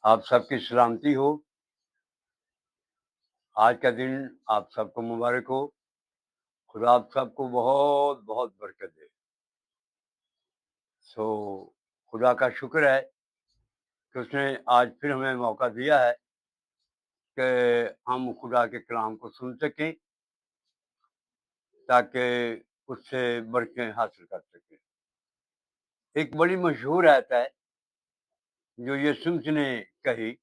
آپ سب کی سلامتی ہو. آج کا دن آپ سب کو مبارک ہو. خدا آپ سب کو بہت بہت برکت دے. خدا کا شکر ہے کہ اس نے آج پھر ہمیں موقع دیا ہے کہ ہم خدا کے کلام کو سن سکیں تاکہ اس سے برکتیں حاصل کر سکیں. ایک بڑی مشہور آیت ہے جو یسوع نے کہی.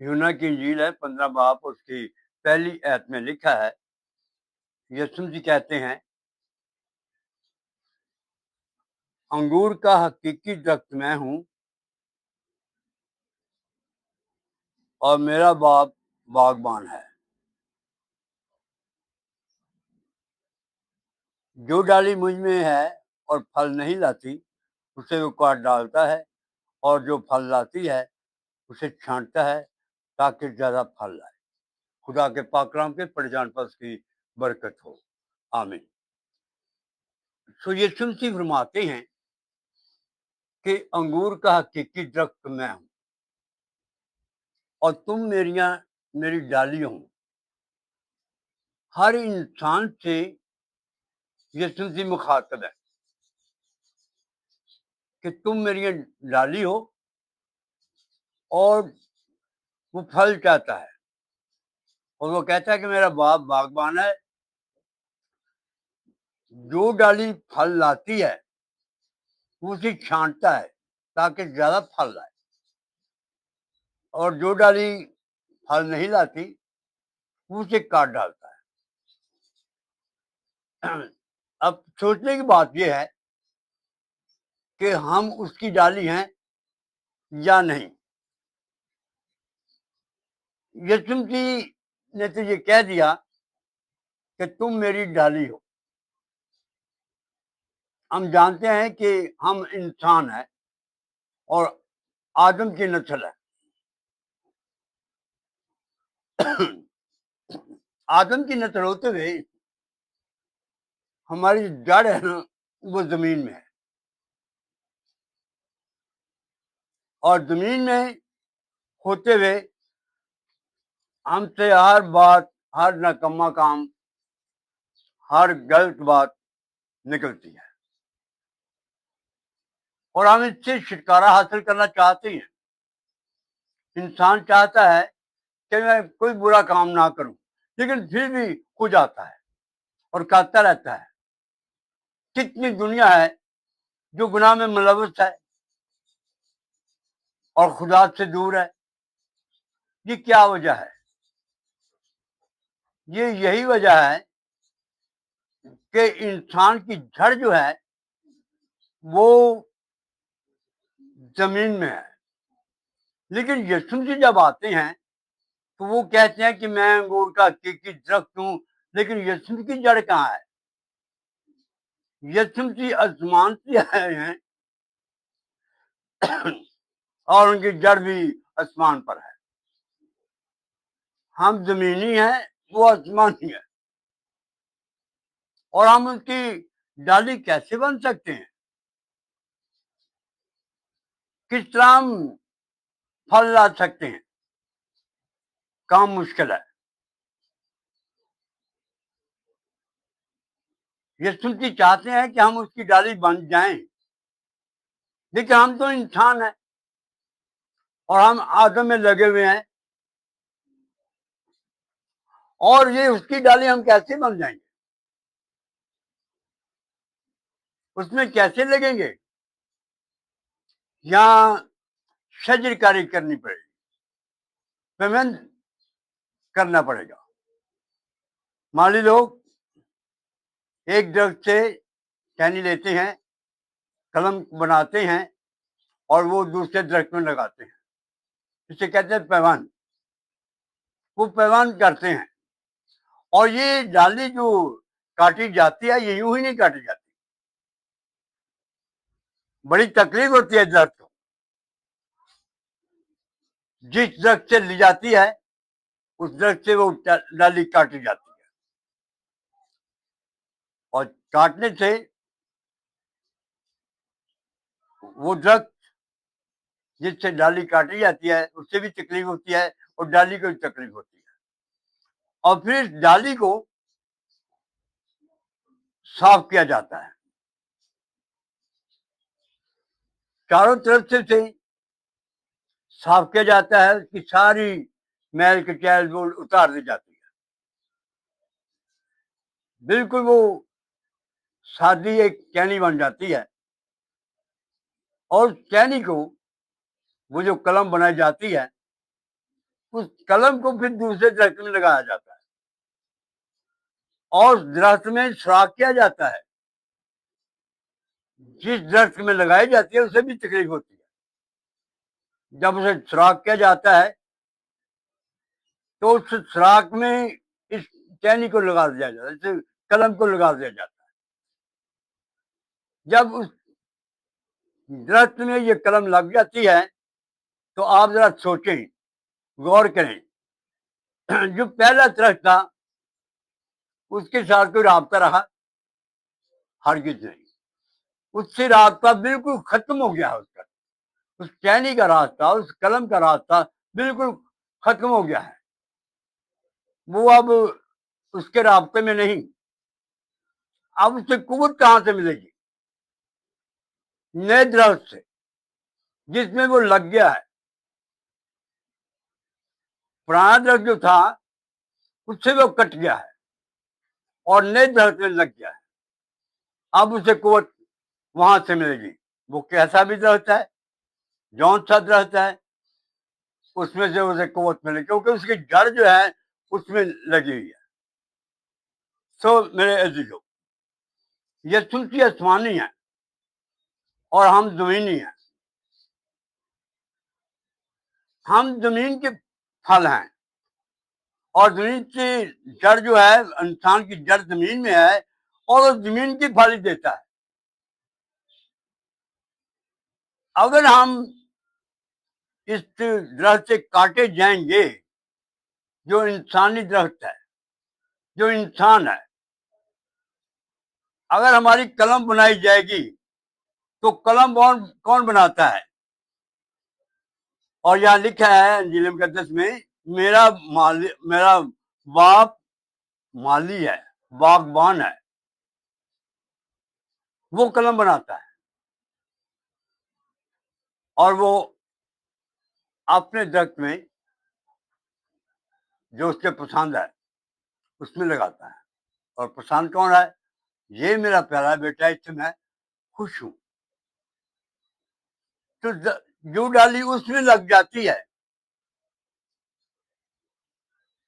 یونا کی انجیل ہے 15 باب، اس کی پہلی آیت میں لکھا ہے. یسوع جی کہتے ہیں، انگور کا حقیقی درخت میں ہوں اور میرا باپ باغبان ہے. جو ڈالی مجھ میں ہے اور پھل نہیں لاتی اسے وہ کاٹ ڈالتا ہے، اور جو پھل لاتی ہے اسے چھانٹتا ہے تاکہ زیادہ پھل لائے. خدا کے پاک کلام کے پڑھ جان پر اس کی برکت ہو. آمین. یسوع فرماتے ہیں کہ انگور کا حقیقی درخت میں ہوں اور تم میری ڈالی ہوں. ہر انسان سے یسوع مخاطب ہے کہ تم میری ڈالی ہو اور وہ پھل چاہتا ہے، اور وہ کہتا ہے کہ میرا باپ باغبان ہے. جو ڈالی پھل لاتی ہے وہ اسے چھانٹتا ہے تاکہ زیادہ پھل لائے، اور جو ڈالی پھل نہیں لاتی وہ اسے کاٹ ڈالتا ہے. اب سوچنے کی بات یہ ہے کہ ہم اس کی ڈالی ہیں یا نہیں. یسوع نے تو یہ کہہ دیا کہ تم میری ڈالی ہو. ہم جانتے ہیں کہ ہم انسان ہیں اور آدم کی نسل ہے. آدم کی نسل ہوتے ہوئے ہماری جڑ ہے نا وہ زمین میں ہے، اور زمین میں ہوتے ہوئے ہم سے ہر بات، ہر ناکامہ کام، ہر غلط بات نکلتی ہے، اور ہم اس سے چھٹکارا حاصل کرنا چاہتے ہیں. انسان چاہتا ہے کہ میں کوئی برا کام نہ کروں، لیکن پھر بھی ہو جاتا ہے اور کرتا رہتا ہے. کتنی دنیا ہے جو گناہ میں ملوث ہے اور خدا سے دور ہے. یہ کیا وجہ ہے؟ یہی وجہ ہے کہ انسان کی جڑ جو ہے وہ زمین میں ہے. لیکن یسوع جب آتے ہیں تو وہ کہتے ہیں کہ میں انگور کا حقیقی درخت ہوں. لیکن یسوع کی جڑ کہاں ہے؟ یسوع آسمان سے آئے ہیں اور ان کی جڑ بھی آسمان پر ہے. ہم زمینی ہیں، وہ آسمانی ہے، اور ہم ان کی ڈالی کیسے بن سکتے ہیں؟ کس طرح ہم پھل لا سکتے ہیں؟ کام مشکل ہے. یسوع چاہتے ہیں کہ ہم اس کی ڈالی بن جائیں، لیکن ہم تو انسان ہیں اور ہم آدم میں لگے ہوئے ہیں، اور یہ اس کی ڈالی ہم کیسے بن جائیں گے؟ اس میں کیسے لگیں گے؟ یہاں شجر کاری کرنی پڑے گی، پیمنٹ کرنا پڑے گا. مالی لوگ ایک درخت سے ٹہنی لیتے ہیں، قلم بناتے ہیں اور وہ دوسرے درخت میں لگاتے ہیں. اسے کہتے ہیں پیوان. وہ پیوان کرتے ہیں، اور یہ ڈالی جو کاٹی جاتی ہے یہ یوں ہی نہیں کاٹی جاتی. بڑی تکلیف ہوتی ہے درخت کو. جس درخت سے لی جاتی ہے اس درخت سے وہ ڈالی کاٹی جاتی ہے، اور کاٹنے سے وہ درخت جس سے ڈالی کاٹی جاتی ہے اس سے بھی تکلیف ہوتی ہے اور ڈالی کو بھی تکلیف ہوتی ہے، اور پھر اس ڈالی کو صاف کیا جاتا ہے، چاروں طرف سے صاف کیا جاتا ہے، اس کی ساری میل کچیل وہ اتار دی جاتی ہے، بالکل وہ سادی ایک چینی بن جاتی ہے، اور چینی کو وہ جو قلم بنائی جاتی ہے اس قلم کو پھر دوسرے درخت میں لگایا جاتا ہے، اور درخت میں سراخ کیا جاتا ہے، جس درخت میں لگائی جاتی ہے اسے بھی تکلیف ہوتی ہے، جب اسے سراخ کیا جاتا ہے تو اس سراخ میں اس چینی کو لگا دیا جاتا ہے، اس قلم کو لگا دیا جاتا ہے، جب اس درخت میں یہ قلم لگ جاتی ہے تو آپ ذرا سوچیں، غور کریں، جو پہلا درخت تھا اس کے ساتھ کوئی رابطہ رہا؟ ہرگز نہیں، اس سے رابطہ بالکل ختم ہو گیا، اس چینی کا راستہ، اس قلم کا راستہ بالکل ختم ہو گیا ہے، وہ اب اس کے رابطے میں نہیں، اب اسے قوت کہاں سے ملے گی؟ نئے درخت سے جس میں وہ لگ گیا ہے، پرانا درخت جو تھا اس سے وہ کٹ گیا ہے اور نئے درخت میں لگ گیا ہے، اب اسے قوت وہاں سے ملے گی، وہ کیسا بھی درخت ہے، جون سا درخت ہے، اس میں سے اسے قوت ملے گی کیونکہ اس کی جڑ جو ہے اس میں لگی ہوئی ہے۔ سو میرے عزیزو، یسوع آسمانی ہے اور ہم زمینی ہیں، ہم زمین کے پھل ہیں، اور زمین کی جڑ جو ہے، انسان کی جڑ زمین میں ہے اور وہ زمین کی پھل ہی دیتا ہے۔ اگر ہم اس درخت سے کاٹے جائیں گے، جو انسانی درخت ہے، جو انسان ہے، اگر ہماری قلم بنائی جائے گی تو قلم کون بناتا ہے؟ اور یہاں لکھا ہے انجیل مقدس میں، میرا باپ مالی ہے، باغبان ہے، وہ قلم بناتا ہے، اور وہ اپنے درخت میں جو اس کے پسند ہے اس میں لگاتا ہے، اور پسند کون ہے؟ یہ میرا پیارا بیٹا، اس سے میں خوش ہوں، تو جو ڈالی اس میں لگ جاتی ہے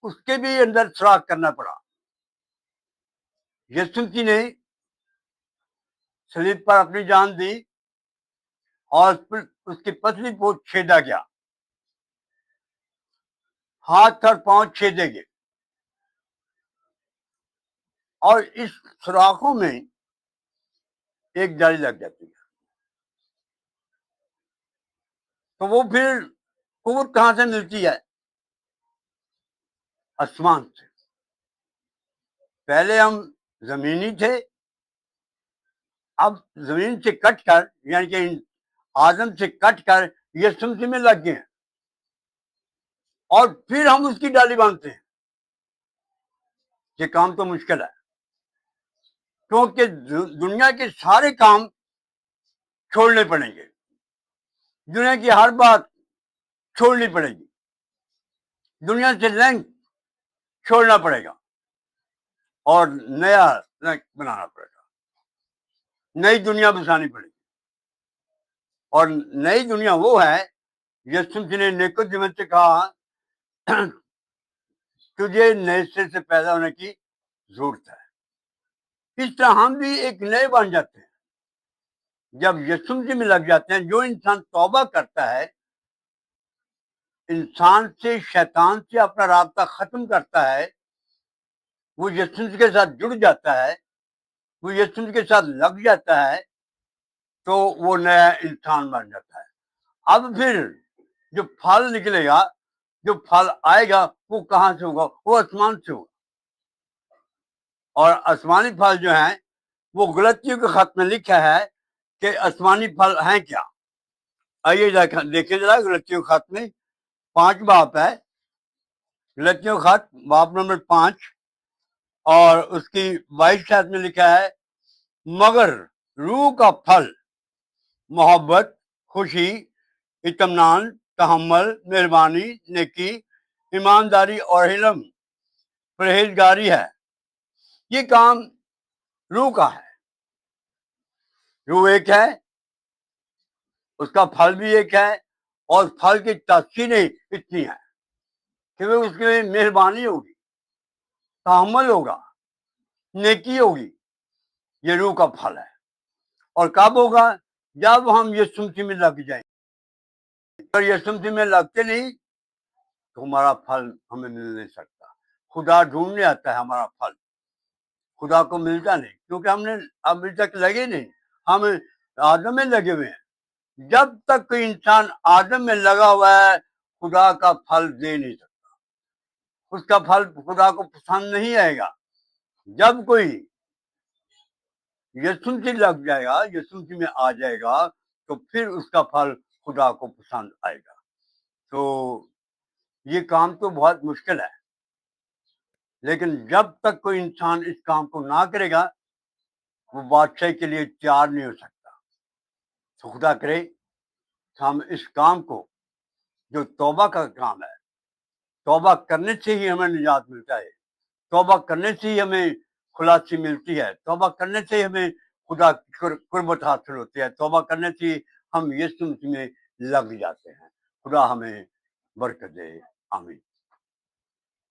اس کے بھی اندر سراخ کرنا پڑا۔ یسوع جی نے صلیب پر اپنی جان دی اور اس کی پتلی کو چھیدا گیا، ہاتھ اور پاؤں چھیدے گئے، اور اس سوراخوں میں ایک ڈالی لگ جاتی ہے، تو وہ پھر قوت کہاں سے ملتی ہے؟ آسمان سے۔ پہلے ہم زمینی تھے، اب زمین سے کٹ کر، یعنی کہ آدم سے کٹ کر یسوع میں لگ گئے ہیں، اور پھر ہم اس کی ڈالی باندھتے ہیں۔ یہ کام تو مشکل ہے، کیونکہ دنیا کے سارے کام چھوڑنے پڑیں گے، دنیا کی ہر بات چھوڑنی پڑے گی، دنیا سے لنک چھوڑنا پڑے گا اور نیا لنک بنانا پڑے گا، نئی دنیا بسانی پڑے گی، اور نئی دنیا وہ ہے، یسوع نے نیکودیمس سے کہا تجھے نئے سر سے پیدا ہونے کی ضرورت ہے۔ اس طرح ہم بھی ایک نئے بن جاتے ہیں جب یسوع میں لگ جاتے ہیں۔ جو انسان توبہ کرتا ہے، انسان سے، شیطان سے اپنا رابطہ ختم کرتا ہے، وہ یسوع کے ساتھ جڑ جاتا ہے، وہ یسوع کے ساتھ لگ جاتا ہے، تو وہ نیا انسان بن جاتا ہے۔ اب پھر جو پھل نکلے گا، جو پھل آئے گا، وہ کہاں سے ہوگا؟ وہ آسمان سے ہوگا، اور آسمانی پھل جو ہیں وہ غلطیوں کے خط میں لکھا ہے کہ آسمانی پھل ہیں کیا؟ آئیے دیکھیں ذرا غلطیوں خط میں 5 باپ ہے، غلطیوں خط باپ نمبر 5 اور اس کی 22 آیت میں لکھا ہے مگر روح کا پھل محبت، خوشی، اطمینان، تحمل، مہربانی، نیکی، ایمانداری اور علم پرہیزگاری ہے۔ یہ کام روح کا ہے، روح ایک ہے، اس کا پھل بھی ایک ہے، اور پھل کی تاثیریں اتنی ہیں کہ اس میں مہربانی ہوگی، تحمل ہوگا، نیکی ہوگی۔ یہ روح کا پھل ہے، اور کب ہوگا؟ جب ہم یسوع مسیح میں لگ جائیں۔ اگر یسوع مسیح میں لگتے نہیں تو ہمارا پھل ہمیں مل نہیں سکتا۔ خدا ڈھونڈنے آتا ہے ہمارا پھل، خدا کو ملتا نہیں، کیونکہ ہم نے ابھی تک لگے نہیں، ہم آدم میں لگے ہوئے ہیں۔ جب تک کوئی انسان آدم میں لگا ہوا ہے خدا کا پھل دے نہیں سکتا، اس کا پھل خدا کو پسند نہیں آئے گا۔ جب کوئی یسوع مسیح لگ جائے گا، یسوع مسیح میں آ جائے گا، تو پھر اس کا پھل خدا کو پسند آئے گا۔ تو یہ کام تو بہت مشکل ہے، لیکن جب تک کوئی انسان اس کام کو نہ کرے گا وہ بادشاہی کے لیے تیار نہیں ہو سکتا۔ تو خدا کرے کہ ہم اس کام کو، جو توبہ کا کام ہے، توبہ کرنے سے ہی ہمیں نجات ملتا ہے، توبہ کرنے سے ہی ہمیں خلاصی ملتی ہے، توبہ کرنے سے ہی ہمیں خدا کی قربت حاصل ہوتی ہے، توبہ کرنے سے ہی ہم یسوع مسیح میں لگ جاتے ہیں۔ خدا ہمیں برکت دے، آمین۔